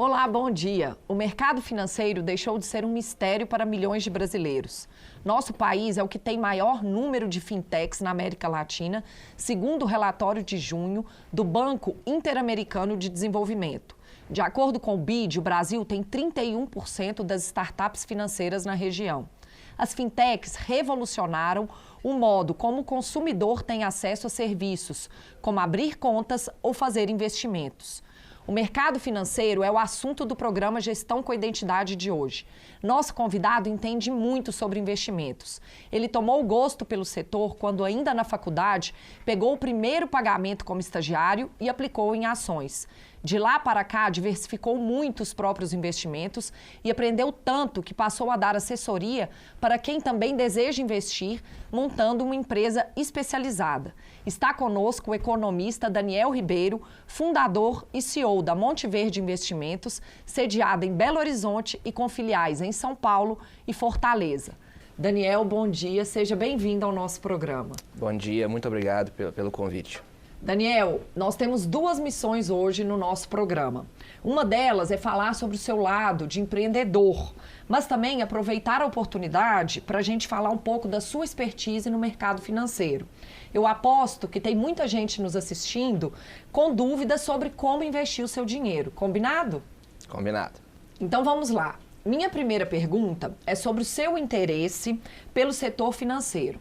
Olá, bom dia. O mercado financeiro deixou de ser um mistério para milhões de brasileiros. Nosso país é o que tem maior número de fintechs na América Latina, segundo o relatório de junho do Banco Interamericano de Desenvolvimento. De acordo com o BID, o Brasil tem 31% das startups financeiras na região. As fintechs revolucionaram o modo como o consumidor tem acesso a serviços, como abrir contas ou fazer investimentos. O mercado financeiro é o assunto do programa Gestão com Identidade de hoje. Nosso convidado entende muito sobre investimentos. Ele tomou gosto pelo setor quando, ainda na faculdade, pegou o primeiro pagamento como estagiário e aplicou em ações. De lá para cá, diversificou muito os próprios investimentos e aprendeu tanto que passou a dar assessoria para quem também deseja investir, montando uma empresa especializada. Está conosco o economista Daniel Ribeiro, fundador e CEO da Monte Verde Investimentos, sediada em Belo Horizonte e com filiais em São Paulo e Fortaleza. Daniel, bom dia, seja bem-vindo ao nosso programa. Bom dia, muito obrigado pelo convite. Daniel, nós temos duas missões hoje no nosso programa. Uma delas é falar sobre o seu lado de empreendedor, mas também aproveitar a oportunidade para a gente falar um pouco da sua expertise no mercado financeiro. Eu aposto que tem muita gente nos assistindo com dúvidas sobre como investir o seu dinheiro. Combinado? Combinado. Então vamos lá. Minha primeira pergunta é sobre o seu interesse pelo setor financeiro.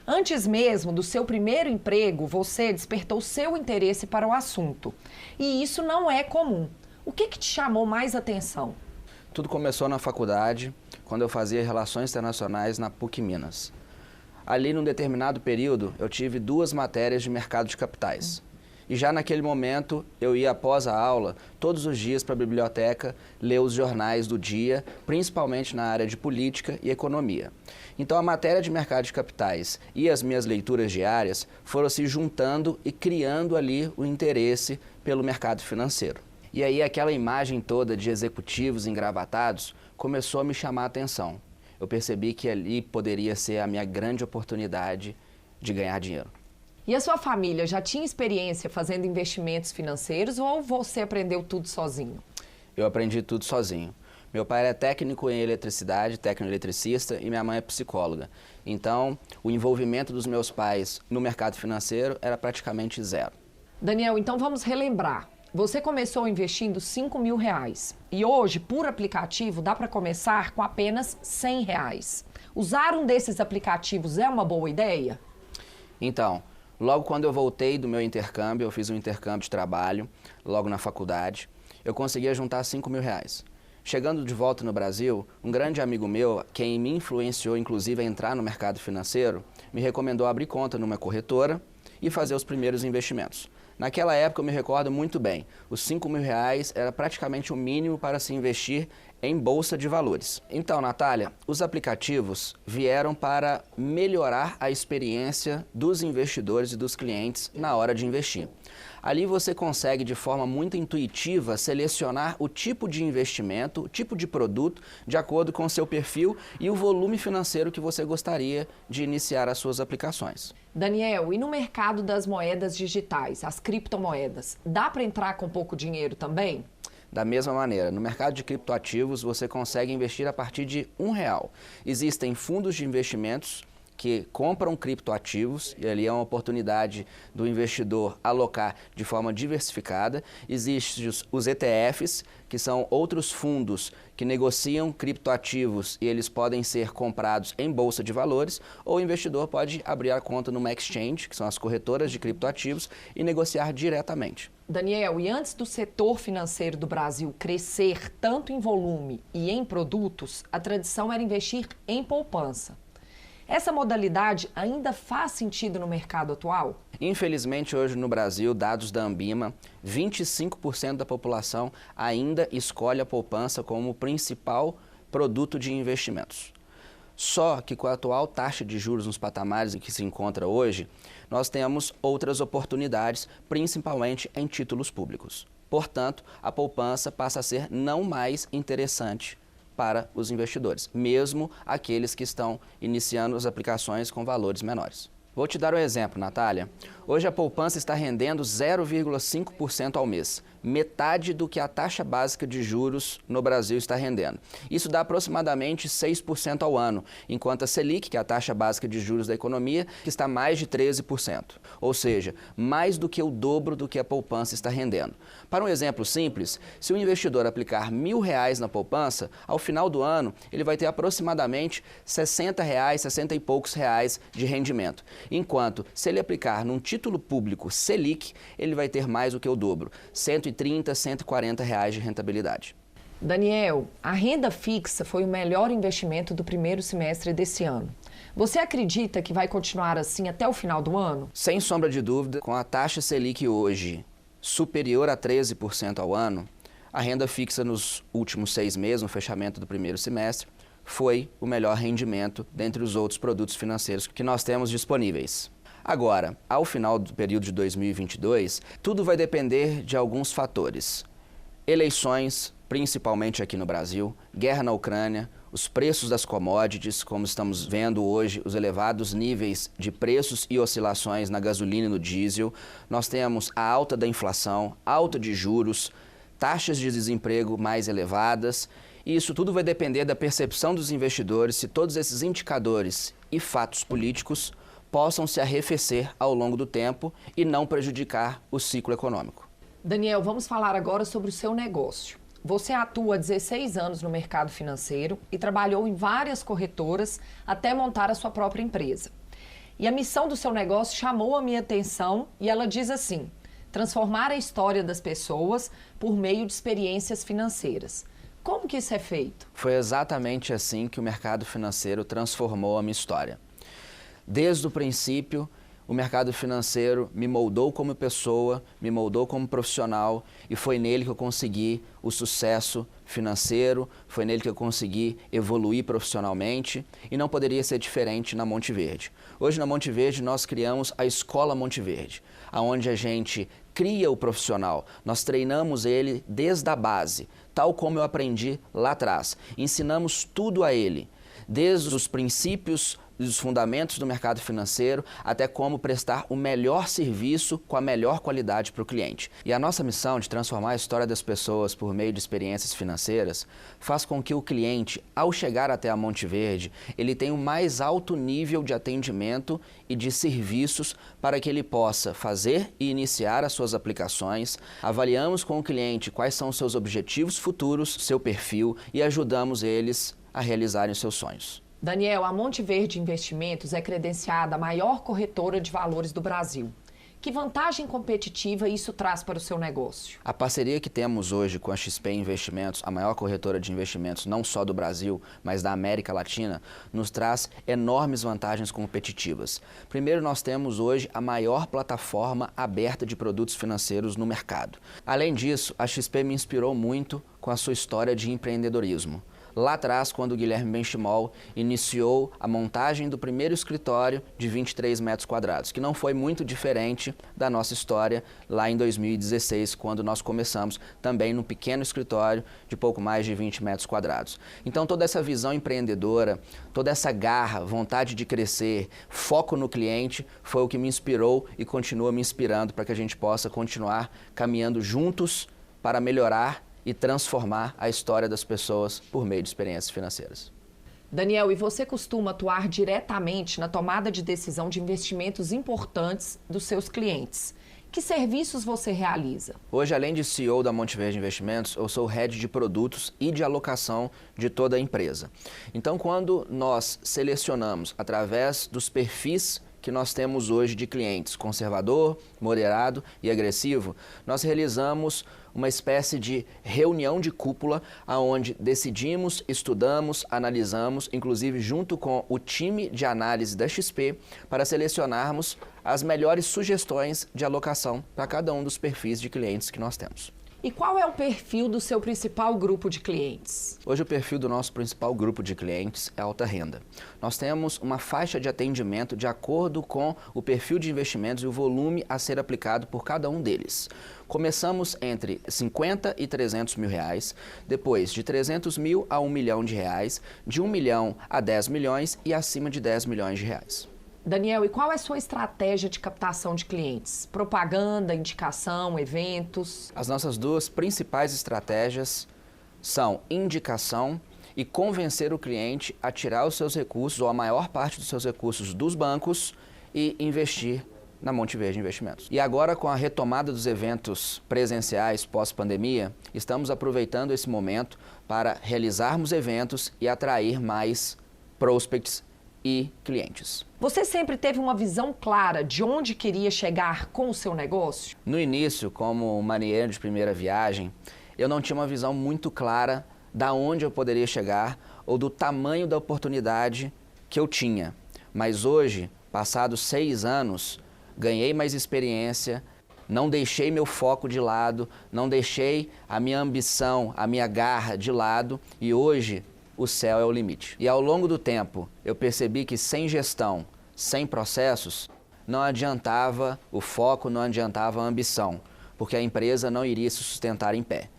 Antes mesmo do seu primeiro emprego, você despertou seu interesse para o assunto. E isso não é comum. O que te chamou mais atenção? Tudo começou na faculdade, quando eu fazia Relações Internacionais na PUC Minas. Ali, num determinado período, eu tive 2 matérias de mercado de capitais. E já naquele momento, eu ia após a aula, todos os dias para a biblioteca, ler os jornais do dia, principalmente na área de política e economia. Então a matéria de mercado de capitais e as minhas leituras diárias foram se juntando e criando ali o interesse pelo mercado financeiro. E aí aquela imagem toda de executivos engravatados começou a me chamar a atenção. Eu percebi que ali poderia ser a minha grande oportunidade de ganhar dinheiro. E a sua família já tinha experiência fazendo investimentos financeiros ou você aprendeu tudo sozinho? Eu aprendi tudo sozinho. Meu pai era técnico em eletricidade, técnico-eletricista, e minha mãe é psicóloga. Então, o envolvimento dos meus pais no mercado financeiro era praticamente zero. Daniel, então vamos relembrar. Você começou investindo R$5.000 e hoje, por aplicativo, dá para começar com apenas R$100. Usar um desses aplicativos é uma boa ideia? Então, logo quando eu voltei do meu intercâmbio, eu fiz um intercâmbio de trabalho, logo na faculdade, eu conseguia juntar R$5.000. Chegando de volta no Brasil, um grande amigo meu, quem me influenciou inclusive a entrar no mercado financeiro, me recomendou abrir conta numa corretora e fazer os primeiros investimentos. Naquela época eu me recordo muito bem, os R$5.000 era praticamente o mínimo para se investir em bolsa de valores. Então, Natália, os aplicativos vieram para melhorar a experiência dos investidores e dos clientes na hora de investir. Ali você consegue, de forma muito intuitiva, selecionar o tipo de investimento, o tipo de produto, de acordo com o seu perfil e o volume financeiro que você gostaria de iniciar as suas aplicações. Daniel, e no mercado das moedas digitais, as criptomoedas, dá para entrar com pouco dinheiro também? Da mesma maneira, no mercado de criptoativos você consegue investir a partir de R$1. Existem fundos de investimentos que compram criptoativos, e ali é uma oportunidade do investidor alocar de forma diversificada. Existem os ETFs, que são outros fundos que negociam criptoativos e eles podem ser comprados em bolsa de valores, ou o investidor pode abrir a conta numa exchange, que são as corretoras de criptoativos, e negociar diretamente. Daniel, e antes do setor financeiro do Brasil crescer tanto em volume e em produtos, a tradição era investir em poupança. Essa modalidade ainda faz sentido no mercado atual? Infelizmente, hoje no Brasil, dados da Anbima, 25% da população ainda escolhe a poupança como o principal produto de investimentos. Só que com a atual taxa de juros nos patamares em que se encontra hoje, nós temos outras oportunidades, principalmente em títulos públicos. Portanto, a poupança passa a ser não mais interessante para os investidores, mesmo aqueles que estão iniciando as aplicações com valores menores. Vou te dar um exemplo, Natália. Hoje a poupança está rendendo 0,5% ao mês, metade do que a taxa básica de juros no Brasil está rendendo. Isso dá aproximadamente 6% ao ano, enquanto a Selic, que é a taxa básica de juros da economia, está mais de 13%. Ou seja, mais do que o dobro do que a poupança está rendendo. Para um exemplo simples, se o investidor aplicar R$1.000 na poupança, ao final do ano ele vai ter aproximadamente R$60, 60 e poucos reais de rendimento. Enquanto, se ele aplicar num título público Selic, ele vai ter mais do que o dobro, R$130, R$140 de rentabilidade. Daniel, a renda fixa foi o melhor investimento do primeiro semestre desse ano. Você acredita que vai continuar assim até o final do ano? Sem sombra de dúvida, com a taxa Selic hoje superior a 13% ao ano, a renda fixa nos últimos 6 meses, no fechamento do primeiro semestre, foi o melhor rendimento dentre os outros produtos financeiros que nós temos disponíveis. Agora, ao final do período de 2022, tudo vai depender de alguns fatores. Eleições, principalmente aqui no Brasil, guerra na Ucrânia, os preços das commodities, como estamos vendo hoje, os elevados níveis de preços e oscilações na gasolina e no diesel. Nós temos a alta da inflação, alta de juros, taxas de desemprego mais elevadas. E isso tudo vai depender da percepção dos investidores se todos esses indicadores e fatos políticos possam se arrefecer ao longo do tempo e não prejudicar o ciclo econômico. Daniel, vamos falar agora sobre o seu negócio. Você atua há 16 anos no mercado financeiro e trabalhou em várias corretoras até montar a sua própria empresa. E a missão do seu negócio chamou a minha atenção e ela diz assim: transformar a história das pessoas por meio de experiências financeiras. Como que isso é feito? Foi exatamente assim que o mercado financeiro transformou a minha história. Desde o princípio, o mercado financeiro me moldou como pessoa, me moldou como profissional e foi nele que eu consegui o sucesso financeiro, foi nele que eu consegui evoluir profissionalmente e não poderia ser diferente na Monte Verde. Hoje na Monte Verde nós criamos a Escola Monte Verde, onde a gente cria o profissional, nós treinamos ele desde a base, tal como eu aprendi lá atrás. Ensinamos tudo a ele, desde os princípios dos fundamentos do mercado financeiro até como prestar o melhor serviço com a melhor qualidade para o cliente. E a nossa missão de transformar a história das pessoas por meio de experiências financeiras faz com que o cliente, ao chegar até a Monte Verde, ele tenha o mais alto nível de atendimento e de serviços para que ele possa fazer e iniciar as suas aplicações. Avaliamos com o cliente quais são os seus objetivos futuros, seu perfil e ajudamos eles a realizarem os seus sonhos. Daniel, a Monte Verde Investimentos é credenciada a maior corretora de valores do Brasil. Que vantagem competitiva isso traz para o seu negócio? A parceria que temos hoje com a XP Investimentos, a maior corretora de investimentos não só do Brasil, mas da América Latina, nos traz enormes vantagens competitivas. Primeiro, nós temos hoje a maior plataforma aberta de produtos financeiros no mercado. Além disso, a XP me inspirou muito com a sua história de empreendedorismo. Lá atrás, quando o Guilherme Benchimol iniciou a montagem do primeiro escritório de 23 metros quadrados, que não foi muito diferente da nossa história lá em 2016, quando nós começamos também num pequeno escritório de pouco mais de 20 metros quadrados. Então, toda essa visão empreendedora, toda essa garra, vontade de crescer, foco no cliente, foi o que me inspirou e continua me inspirando para que a gente possa continuar caminhando juntos para melhorar e transformar a história das pessoas por meio de experiências financeiras. Daniel, e você costuma atuar diretamente na tomada de decisão de investimentos importantes dos seus clientes. Que serviços você realiza? Hoje, além de CEO da Monte Verde Investimentos, eu sou head de produtos e de alocação de toda a empresa. Então, quando nós selecionamos através dos perfis que nós temos hoje de clientes, conservador, moderado e agressivo, nós realizamos uma espécie de reunião de cúpula onde decidimos, estudamos, analisamos, inclusive junto com o time de análise da XP, para selecionarmos as melhores sugestões de alocação para cada um dos perfis de clientes que nós temos. E qual é o perfil do seu principal grupo de clientes? Hoje o perfil do nosso principal grupo de clientes é alta renda. Nós temos uma faixa de atendimento de acordo com o perfil de investimentos e o volume a ser aplicado por cada um deles. Começamos entre 50 e 300 mil reais, depois de 300 mil a 1 milhão de reais, de 1 milhão a 10 milhões e acima de 10 milhões de reais. Daniel, e qual é a sua estratégia de captação de clientes? Propaganda, indicação, eventos? As nossas duas principais estratégias são indicação e convencer o cliente a tirar os seus recursos, ou a maior parte dos seus recursos, dos bancos e investir na Monte Verde Investimentos. E agora, com a retomada dos eventos presenciais pós-pandemia, estamos aproveitando esse momento para realizarmos eventos e atrair mais prospects e clientes. Você sempre teve uma visão clara de onde queria chegar com o seu negócio? No início, como marinheiro de primeira viagem, eu não tinha uma visão muito clara da onde eu poderia chegar ou do tamanho da oportunidade que eu tinha. Mas hoje, passados 6 anos, ganhei mais experiência, não deixei meu foco de lado, não deixei a minha ambição, a minha garra de lado e hoje o céu é o limite. E ao longo do tempo, eu percebi que sem gestão, sem processos, não adiantava o foco, não adiantava a ambição, porque a empresa não iria se sustentar em pé.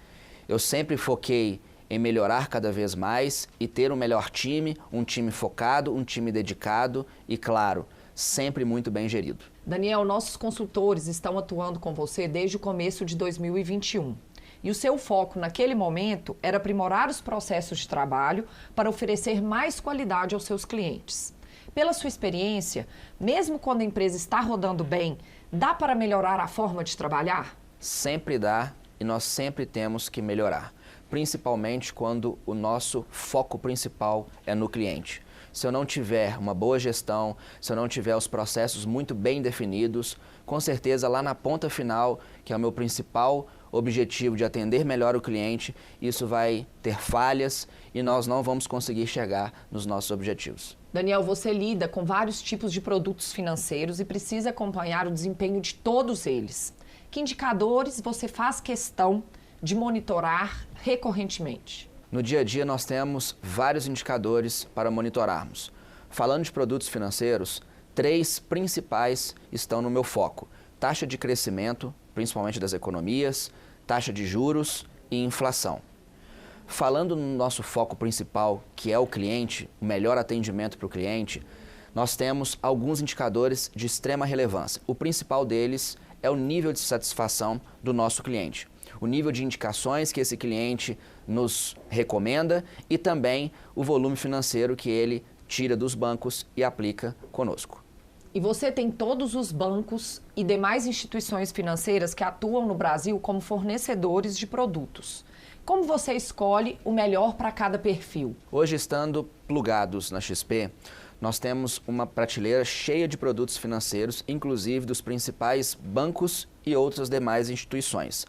Eu sempre foquei em melhorar cada vez mais e ter um melhor time, um time focado, um time dedicado e, claro, sempre muito bem gerido. Daniel, nossos consultores estão atuando com você desde o começo de 2021. E o seu foco naquele momento era aprimorar os processos de trabalho para oferecer mais qualidade aos seus clientes. Pela sua experiência, mesmo quando a empresa está rodando bem, dá para melhorar a forma de trabalhar? Sempre dá e nós sempre temos que melhorar, principalmente quando o nosso foco principal é no cliente. Se eu não tiver uma boa gestão, se eu não tiver os processos muito bem definidos, com certeza lá na ponta final, que é o meu principal objetivo de atender melhor o cliente, isso vai ter falhas e nós não vamos conseguir chegar nos nossos objetivos. Daniel, você lida com vários tipos de produtos financeiros e precisa acompanhar o desempenho de todos eles. Que indicadores você faz questão de monitorar recorrentemente? No dia a dia, nós temos vários indicadores para monitorarmos. Falando de produtos financeiros, 3 principais estão no meu foco: taxa de crescimento, principalmente das economias, taxa de juros e inflação. Falando no nosso foco principal, que é o cliente, o melhor atendimento para o cliente, nós temos alguns indicadores de extrema relevância. O principal deles é o nível de satisfação do nosso cliente, o nível de indicações que esse cliente nos recomenda e também o volume financeiro que ele tira dos bancos e aplica conosco. E você tem todos os bancos e demais instituições financeiras que atuam no Brasil como fornecedores de produtos. Como você escolhe o melhor para cada perfil? Hoje, estando plugados na XP, nós temos uma prateleira cheia de produtos financeiros, inclusive dos principais bancos e outras demais instituições.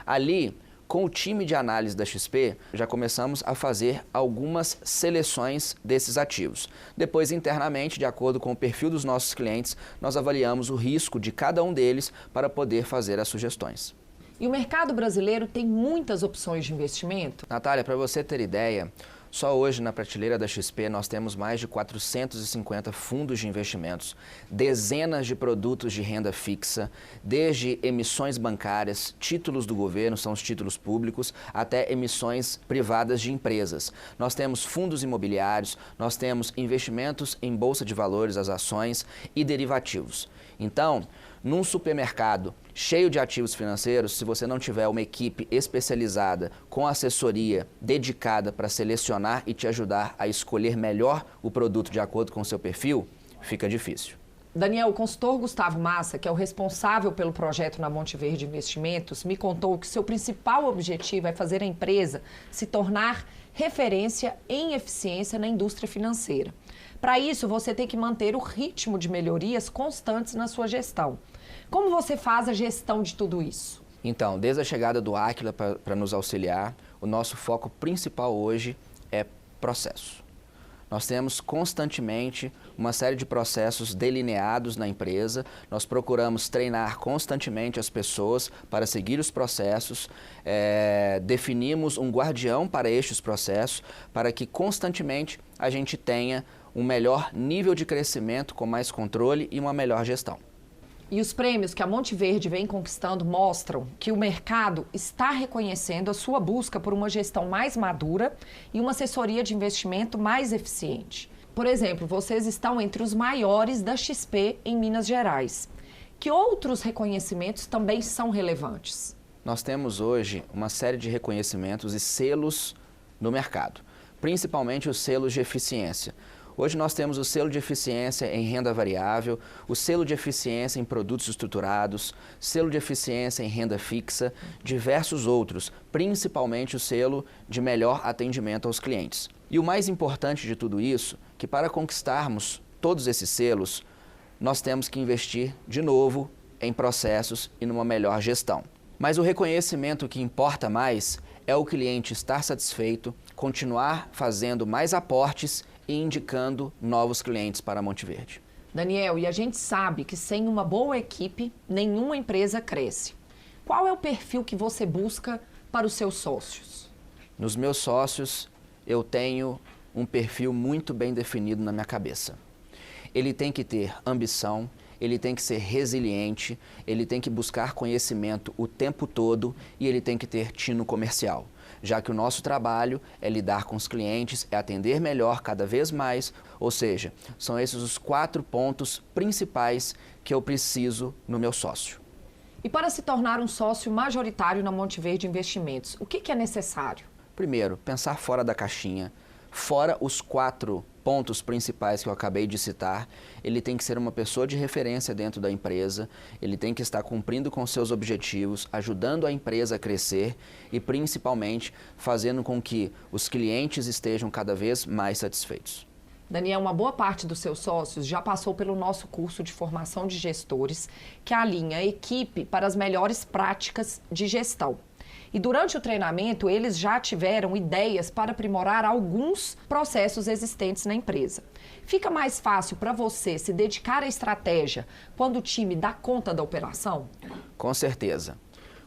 Ali, com o time de análise da XP, já começamos a fazer algumas seleções desses ativos. Depois, internamente, de acordo com o perfil dos nossos clientes, nós avaliamos o risco de cada um deles para poder fazer as sugestões. E o mercado brasileiro tem muitas opções de investimento? Natália, para você ter ideia, só hoje na prateleira da XP nós temos mais de 450 fundos de investimentos, dezenas de produtos de renda fixa, desde emissões bancárias, títulos do governo, são os títulos públicos, até emissões privadas de empresas. Nós temos fundos imobiliários, nós temos investimentos em bolsa de valores, as ações e derivativos. Então, num supermercado cheio de ativos financeiros, se você não tiver uma equipe especializada com assessoria dedicada para selecionar e te ajudar a escolher melhor o produto de acordo com o seu perfil, fica difícil. Daniel, o consultor Gustavo Massa, que é o responsável pelo projeto na Monte Verde Investimentos, me contou que seu principal objetivo é fazer a empresa se tornar referência em eficiência na indústria financeira. Para isso, você tem que manter o ritmo de melhorias constantes na sua gestão. Como você faz a gestão de tudo isso? Então, desde a chegada do Aquila para nos auxiliar, o nosso foco principal hoje é processo. Nós temos constantemente uma série de processos delineados na empresa, nós procuramos treinar constantemente as pessoas para seguir os processos, definimos um guardião para estes processos, para que constantemente a gente tenha um melhor nível de crescimento, com mais controle e uma melhor gestão. E os prêmios que a Monte Verde vem conquistando mostram que o mercado está reconhecendo a sua busca por uma gestão mais madura e uma assessoria de investimento mais eficiente. Por exemplo, vocês estão entre os maiores da XP em Minas Gerais. Que outros reconhecimentos também são relevantes? Nós temos hoje uma série de reconhecimentos e selos no mercado, principalmente os selos de eficiência. Hoje nós temos o selo de eficiência em renda variável, o selo de eficiência em produtos estruturados, selo de eficiência em renda fixa, diversos outros, principalmente o selo de melhor atendimento aos clientes. E o mais importante de tudo isso, que para conquistarmos todos esses selos, nós temos que investir de novo em processos e numa melhor gestão. Mas o reconhecimento que importa mais é o cliente estar satisfeito, continuar fazendo mais aportes e indicando novos clientes para a Monte Verde. Daniel, e a gente sabe que sem uma boa equipe, nenhuma empresa cresce. Qual é o perfil que você busca para os seus sócios? Nos meus sócios, eu tenho um perfil muito bem definido na minha cabeça. Ele tem que ter ambição, ele tem que ser resiliente, ele tem que buscar conhecimento o tempo todo e ele tem que ter tino comercial, já que o nosso trabalho é lidar com os clientes, é atender melhor cada vez mais, ou seja, são esses os 4 pontos principais que eu preciso no meu sócio. E para se tornar um sócio majoritário na Monte Verde Investimentos, o que é necessário? Primeiro, pensar fora da caixinha, fora os 4 pontos principais que eu acabei de citar. Ele tem que ser uma pessoa de referência dentro da empresa, ele tem que estar cumprindo com seus objetivos, ajudando a empresa a crescer e, principalmente, fazendo com que os clientes estejam cada vez mais satisfeitos. Daniel, uma boa parte dos seus sócios já passou pelo nosso curso de formação de gestores, que alinha a equipe para as melhores práticas de gestão. E durante o treinamento, eles já tiveram ideias para aprimorar alguns processos existentes na empresa. Fica mais fácil para você se dedicar à estratégia quando o time dá conta da operação? Com certeza.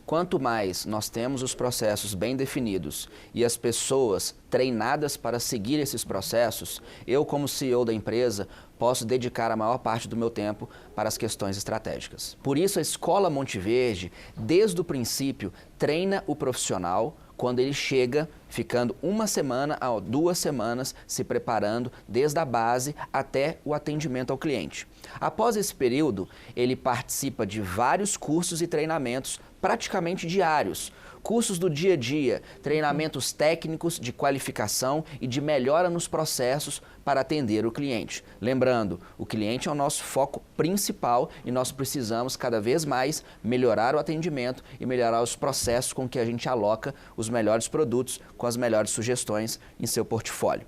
Quanto mais nós temos os processos bem definidos e as pessoas treinadas para seguir esses processos, eu, como CEO da empresa, posso dedicar a maior parte do meu tempo para as questões estratégicas. Por isso, a Escola Monte Verde, desde o princípio, treina o profissional quando ele chega, ficando 1 semana a 2 semanas se preparando desde a base até o atendimento ao cliente. Após esse período, ele participa de vários cursos e treinamentos praticamente diários, cursos do dia a dia, treinamentos técnicos de qualificação e de melhora nos processos para atender o cliente. Lembrando, o cliente é o nosso foco principal e nós precisamos cada vez mais melhorar o atendimento e melhorar os processos com que a gente aloca os melhores produtos com as melhores sugestões em seu portfólio.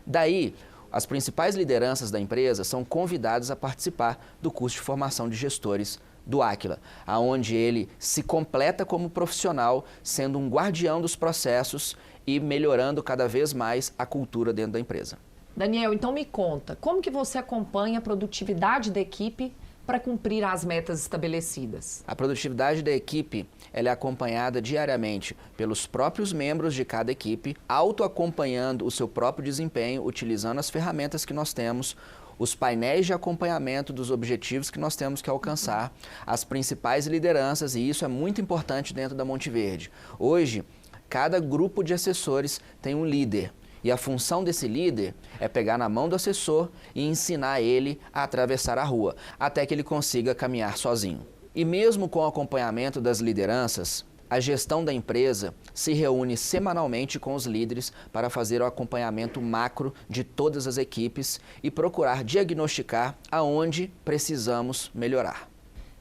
Daí, as principais lideranças da empresa são convidadas a participar do curso de formação de gestores do Aquila, aonde ele se completa como profissional, sendo um guardião dos processos e melhorando cada vez mais a cultura dentro da empresa. Daniel, então me conta, como que você acompanha a produtividade da equipe para cumprir as metas estabelecidas? A produtividade da equipe ela é acompanhada diariamente pelos próprios membros de cada equipe, autoacompanhando o seu próprio desempenho, utilizando as ferramentas que nós temos, os painéis de acompanhamento dos objetivos que nós temos que alcançar, as principais lideranças, e isso é muito importante dentro da Monte Verde. Hoje, cada grupo de assessores tem um líder. E a função desse líder é pegar na mão do assessor e ensinar ele a atravessar a rua, até que ele consiga caminhar sozinho. E mesmo com o acompanhamento das lideranças, a gestão da empresa se reúne semanalmente com os líderes para fazer o acompanhamento macro de todas as equipes e procurar diagnosticar aonde precisamos melhorar.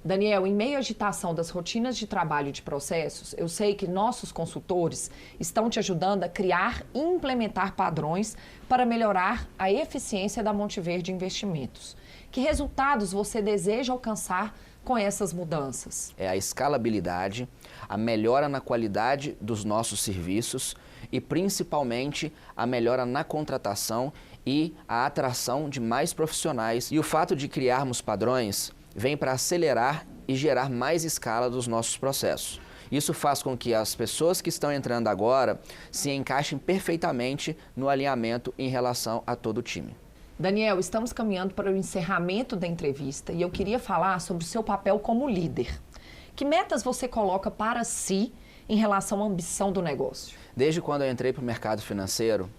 Daniel, em meio à agitação das rotinas de trabalho e de processos, eu sei que nossos consultores estão te ajudando a criar e implementar padrões para melhorar a eficiência da Monte Verde Investimentos. Que resultados você deseja alcançar com essas mudanças? É a escalabilidade, a melhora na qualidade dos nossos serviços e, principalmente, a melhora na contratação e a atração de mais profissionais. E o fato de criarmos padrões vem para acelerar e gerar mais escala dos nossos processos. Isso faz com que as pessoas que estão entrando agora se encaixem perfeitamente no alinhamento em relação a todo o time. Daniel, estamos caminhando para o encerramento da entrevista e eu queria falar sobre o seu papel como líder. Que metas você coloca para si em relação à ambição do negócio? Desde quando eu entrei para o mercado financeiro,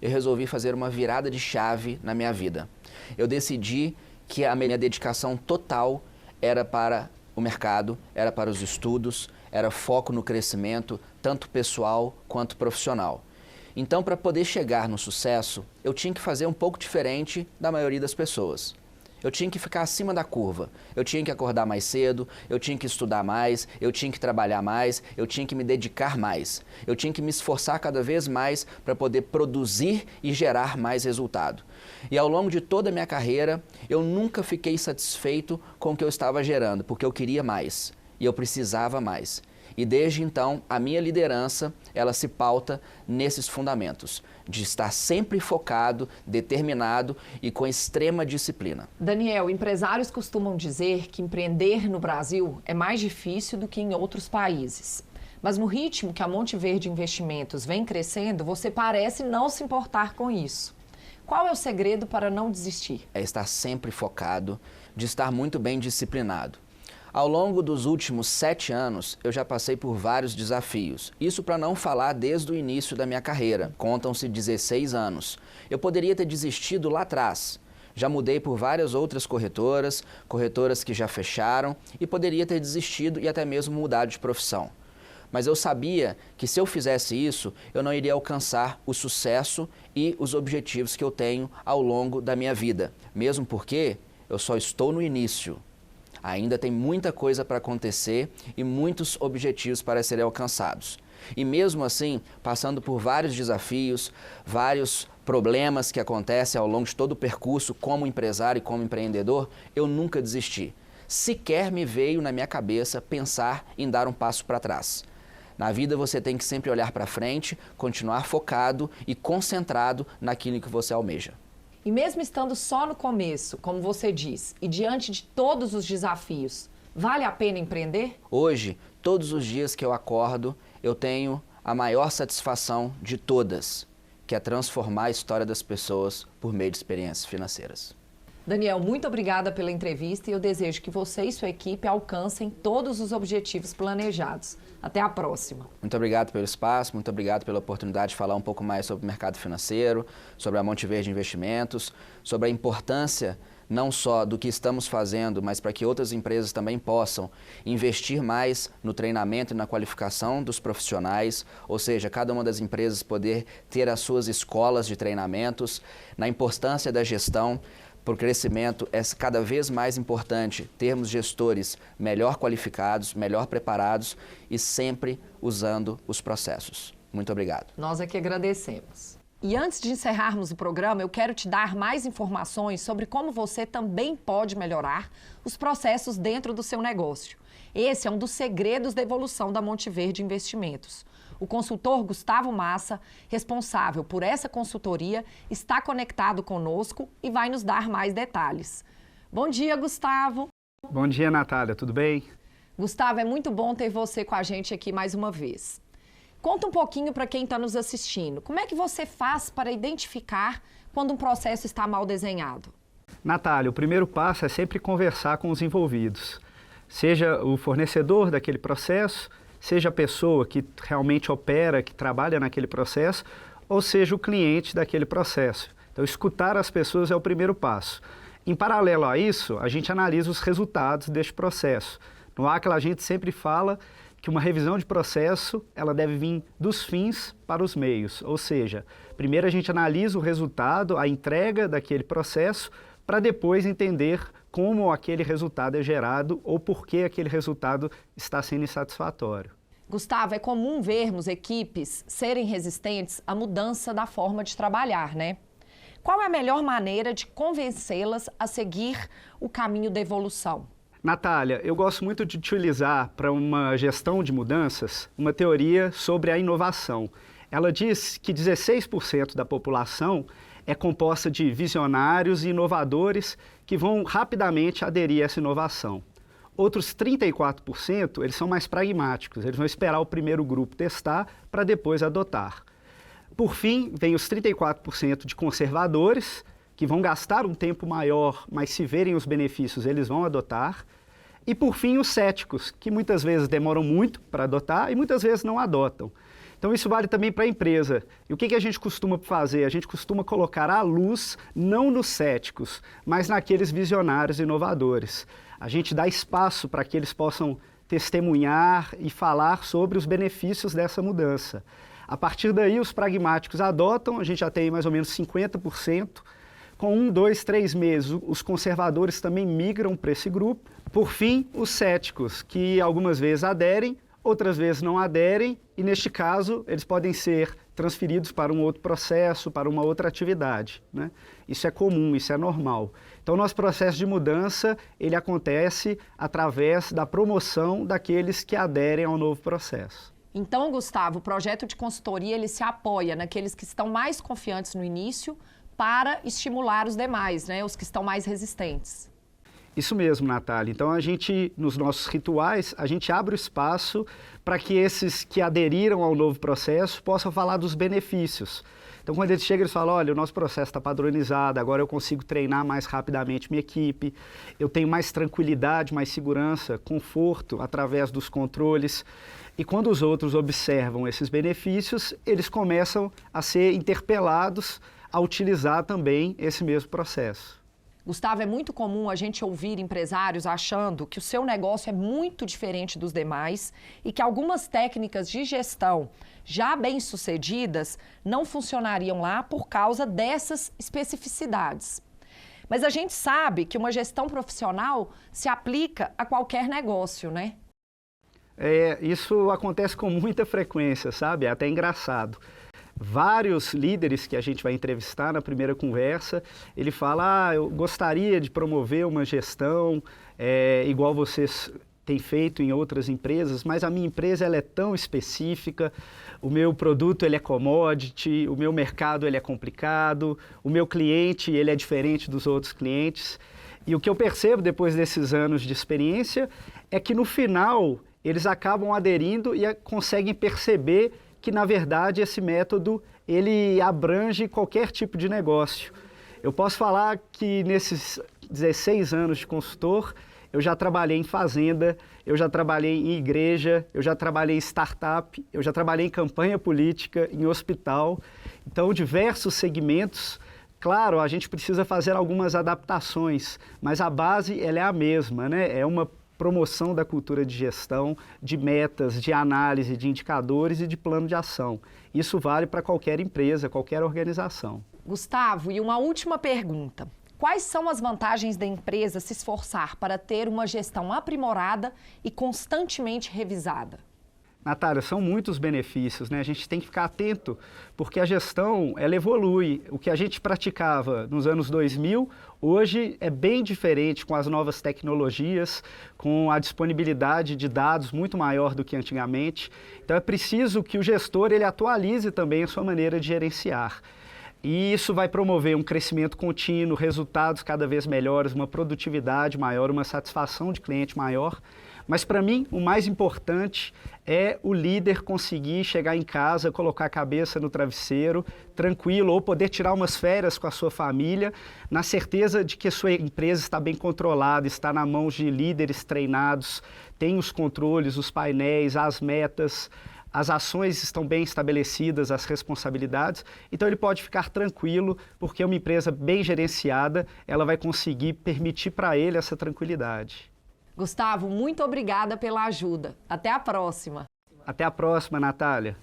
eu resolvi fazer uma virada de chave na minha vida. Eu decidi que a minha dedicação total era para o mercado, era para os estudos, era foco no crescimento, tanto pessoal quanto profissional. Então, para poder chegar no sucesso, eu tinha que fazer um pouco diferente da maioria das pessoas. Eu tinha que ficar acima da curva, eu tinha que acordar mais cedo, eu tinha que estudar mais, eu tinha que trabalhar mais, eu tinha que me dedicar mais. Eu tinha que me esforçar cada vez mais para poder produzir e gerar mais resultado. E ao longo de toda a minha carreira, eu nunca fiquei satisfeito com o que eu estava gerando, porque eu queria mais e eu precisava mais. E desde então, a minha liderança, ela se pauta nesses fundamentos, de estar sempre focado, determinado e com extrema disciplina. Daniel, empresários costumam dizer que empreender no Brasil é mais difícil do que em outros países. Mas no ritmo que a Monte Verde Investimentos vem crescendo, você parece não se importar com isso. Qual é o segredo para não desistir? É estar sempre focado, de estar muito bem disciplinado. Ao longo dos últimos 7 anos, eu já passei por vários desafios. Isso para não falar desde o início da minha carreira. Contam-se 16 anos. Eu poderia ter desistido lá atrás. Já mudei por várias outras corretoras que já fecharam, e poderia ter desistido e até mesmo mudado de profissão. Mas eu sabia que se eu fizesse isso, eu não iria alcançar o sucesso e os objetivos que eu tenho ao longo da minha vida. Mesmo porque eu só estou no início. Ainda tem muita coisa para acontecer e muitos objetivos para serem alcançados. E mesmo assim, passando por vários desafios, vários problemas que acontecem ao longo de todo o percurso como empresário e como empreendedor, eu nunca desisti. Sequer me veio na minha cabeça pensar em dar um passo para trás. Na vida você tem que sempre olhar para frente, continuar focado e concentrado naquilo que você almeja. E mesmo estando só no começo, como você diz, e diante de todos os desafios, vale a pena empreender? Hoje, todos os dias que eu acordo, eu tenho a maior satisfação de todas, que é transformar a história das pessoas por meio de experiências financeiras. Daniel, muito obrigada pela entrevista e eu desejo que você e sua equipe alcancem todos os objetivos planejados. Até a próxima. Muito obrigado pelo espaço, muito obrigado pela oportunidade de falar um pouco mais sobre o mercado financeiro, sobre a Monte Verde Investimentos, sobre a importância não só do que estamos fazendo, mas para que outras empresas também possam investir mais no treinamento e na qualificação dos profissionais, ou seja, cada uma das empresas poder ter as suas escolas de treinamentos, na importância da gestão. Para o crescimento é cada vez mais importante termos gestores melhor qualificados, melhor preparados e sempre usando os processos. Muito obrigado. Nós é que agradecemos. E antes de encerrarmos o programa, eu quero te dar mais informações sobre como você também pode melhorar os processos dentro do seu negócio. Esse é um dos segredos da evolução da Monte Verde Investimentos. O consultor Gustavo Massa, responsável por essa consultoria, está conectado conosco e vai nos dar mais detalhes. Bom dia, Gustavo. Bom dia, Natália. Tudo bem? Gustavo, é muito bom ter você com a gente aqui mais uma vez. Conta um pouquinho para quem está nos assistindo. Como é que você faz para identificar quando um processo está mal desenhado? Natália, o primeiro passo é sempre conversar com os envolvidos. Seja o fornecedor daquele processo, seja a pessoa que realmente opera, que trabalha naquele processo, ou seja o cliente daquele processo. Então, escutar as pessoas é o primeiro passo. Em paralelo a isso, a gente analisa os resultados deste processo. No ACLA, a gente sempre fala que uma revisão de processo, ela deve vir dos fins para os meios. Ou seja, primeiro a gente analisa o resultado, a entrega daquele processo, para depois entender como aquele resultado é gerado ou por que aquele resultado está sendo insatisfatório. Gustavo, é comum vermos equipes serem resistentes à mudança da forma de trabalhar, né? Qual é a melhor maneira de convencê-las a seguir o caminho da evolução? Natália, eu gosto muito de utilizar para uma gestão de mudanças uma teoria sobre a inovação. Ela diz que 16% da população é composta de visionários e inovadores que vão rapidamente aderir a essa inovação. Outros 34%, eles são mais pragmáticos, eles vão esperar o primeiro grupo testar para depois adotar. Por fim, vem os 34% de conservadores, que vão gastar um tempo maior, mas se verem os benefícios, eles vão adotar. E por fim, os céticos, que muitas vezes demoram muito para adotar e muitas vezes não adotam. Então isso vale também para a empresa. E o que a gente costuma fazer? A gente costuma colocar a luz não nos céticos, mas naqueles visionários inovadores. A gente dá espaço para que eles possam testemunhar e falar sobre os benefícios dessa mudança. A partir daí, os pragmáticos adotam, a gente já tem mais ou menos 50%. Com 1, 2, 3 meses, os conservadores também migram para esse grupo. Por fim, os céticos, que algumas vezes aderem, outras vezes não aderem, e neste caso, eles podem ser transferidos para um outro processo, para uma outra atividade, né? Isso é comum, isso é normal. Então, nosso processo de mudança, ele acontece através da promoção daqueles que aderem ao novo processo. Então, Gustavo, o projeto de consultoria, ele se apoia naqueles que estão mais confiantes no início para estimular os demais, né? Os que estão mais resistentes. Isso mesmo, Natália. Então, nos nossos rituais, a gente abre o espaço para que esses que aderiram ao novo processo possam falar dos benefícios. Então, quando eles chegam, eles falam, olha, o nosso processo está padronizado, agora eu consigo treinar mais rapidamente minha equipe, eu tenho mais tranquilidade, mais segurança, conforto através dos controles. E quando os outros observam esses benefícios, eles começam a ser interpelados a utilizar também esse mesmo processo. Gustavo, é muito comum a gente ouvir empresários achando que o seu negócio é muito diferente dos demais e que algumas técnicas de gestão já bem-sucedidas não funcionariam lá por causa dessas especificidades. Mas a gente sabe que uma gestão profissional se aplica a qualquer negócio, né? Isso acontece com muita frequência, sabe? É até engraçado. Vários líderes que a gente vai entrevistar na primeira conversa, ele fala, eu gostaria de promover uma gestão igual vocês têm feito em outras empresas, mas a minha empresa ela é tão específica, o meu produto ele é commodity, o meu mercado ele é complicado, o meu cliente ele é diferente dos outros clientes. E o que eu percebo depois desses anos de experiência é que no final eles acabam aderindo e conseguem perceber que, na verdade, esse método ele abrange qualquer tipo de negócio. Eu posso falar que nesses 16 anos de consultor, eu já trabalhei em fazenda, eu já trabalhei em igreja, eu já trabalhei em startup, eu já trabalhei em campanha política, em hospital. Então, diversos segmentos. Claro, a gente precisa fazer algumas adaptações, mas a base ela é a mesma, né? É uma promoção da cultura de gestão, de metas, de análise, de indicadores e de plano de ação. Isso vale para qualquer empresa, qualquer organização. Gustavo, e uma última pergunta. Quais são as vantagens da empresa se esforçar para ter uma gestão aprimorada e constantemente revisada? Natália, são muitos benefícios, né? A gente tem que ficar atento, porque a gestão, ela evolui. O que a gente praticava nos anos 2000, hoje é bem diferente com as novas tecnologias, com a disponibilidade de dados muito maior do que antigamente. Então é preciso que o gestor ele atualize também a sua maneira de gerenciar. E isso vai promover um crescimento contínuo, resultados cada vez melhores, uma produtividade maior, uma satisfação de cliente maior. Mas para mim, o mais importante é o líder conseguir chegar em casa, colocar a cabeça no travesseiro, tranquilo, ou poder tirar umas férias com a sua família, na certeza de que a sua empresa está bem controlada, está na mão de líderes treinados, tem os controles, os painéis, as metas, as ações estão bem estabelecidas, as responsabilidades, então ele pode ficar tranquilo, porque uma empresa bem gerenciada, ela vai conseguir permitir para ele essa tranquilidade. Gustavo, muito obrigada pela ajuda. Até a próxima. Até a próxima, Natália.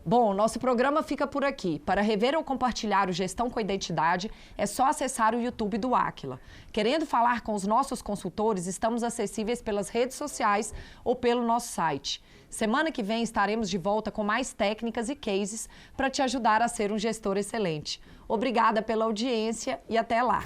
Bom, nosso programa fica por aqui. Para rever ou compartilhar o Gestão com Identidade, é só acessar o YouTube do Aquila. Querendo falar com os nossos consultores, estamos acessíveis pelas redes sociais ou pelo nosso site. Semana que vem estaremos de volta com mais técnicas e cases para te ajudar a ser um gestor excelente. Obrigada pela audiência e até lá.